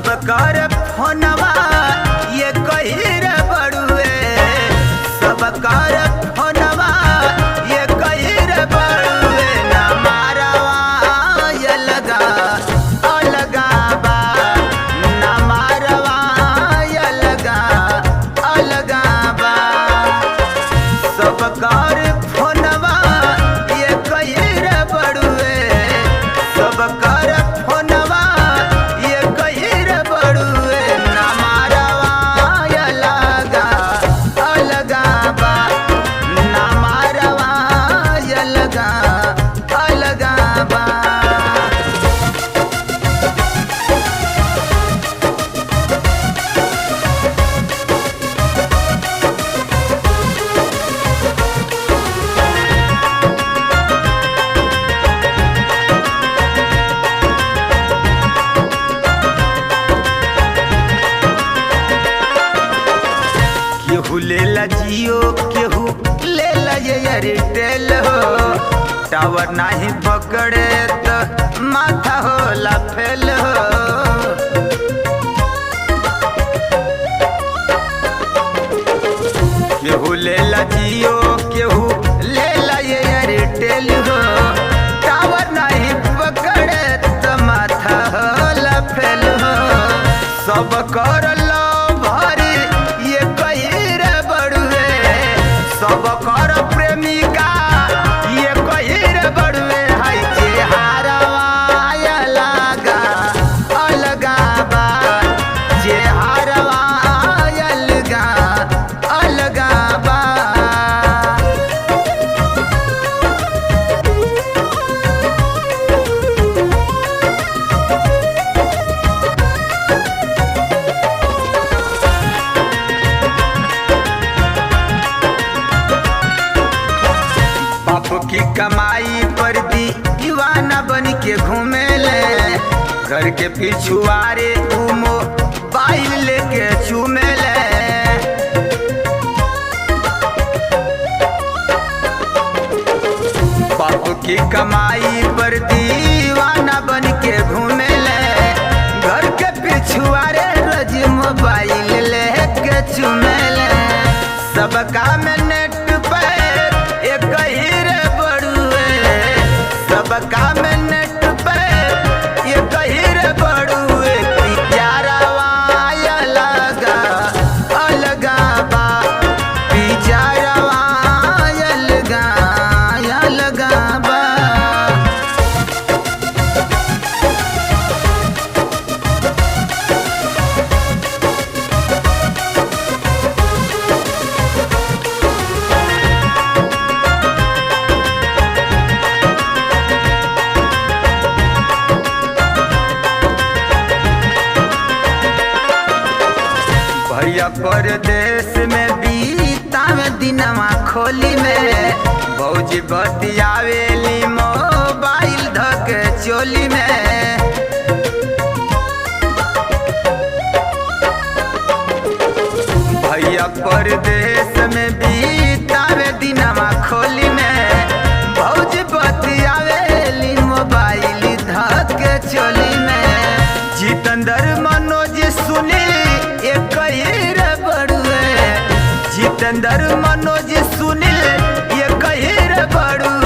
सब कर फोनवा ये कहिर बड़ुए, सब कर फोनवा ये कहिर बड़ुए। ना मारवा ये लगा अलगा बा, ना मारवा ये लगा अलगा बा। सब कर फोनवा ये कहिर बड़ुए, सब कर फोनवा ये कहिर बड़ुए। ना मारवा ये लगा अलगा बा, ना मारवा ये लगा अलगा बा। केहू लेला जियो, केहू लेला ये एयरटेल हो। टावर नहीं पकड़े तो माथा होला फेल हो। केहू लेला जियो, केहू लेला ये एयरटेल हो। टावर नहीं पकड़े तो माथा होला फेल हो। सब कर लो भरी ये कहिर बड़ुए, सब कर प्रेमिका ये कहिर बड़ुए। हाय जे हारवा ये लगा अलगा बा, जे हारवा ये लगा अलगा बा। बाप की कमाई पर दीवाना बन के घूमेले, घर के पिछुआरे घूमो बाइल लेके चूमेले। बाप की कमाई पर दीवाना बन के घूमेले, घर के पिछुआरे रोज मोबाइल लेके चूमेले। सबका में नेट पे एक कहिर बड़ुए, सबका में नेट पे ये कहिर बड़ुए। पिजारवा ये लगा अलगा बा, पिजारवा ये लगा अलगा बा। भैया परदेश में बीता में दिनवा खोली में, भौजी बतियावेली मोबाइल धके चोली में। भैया परदेश में बीता में दिनवा खोली में, भौजी बतियावेली मोबाइल धके चोली में। जितेंद्र मनोज सुनील ये कहिर बड़ुए, जितेंद्र मनोज सुनील ये कहिर बड़ुए।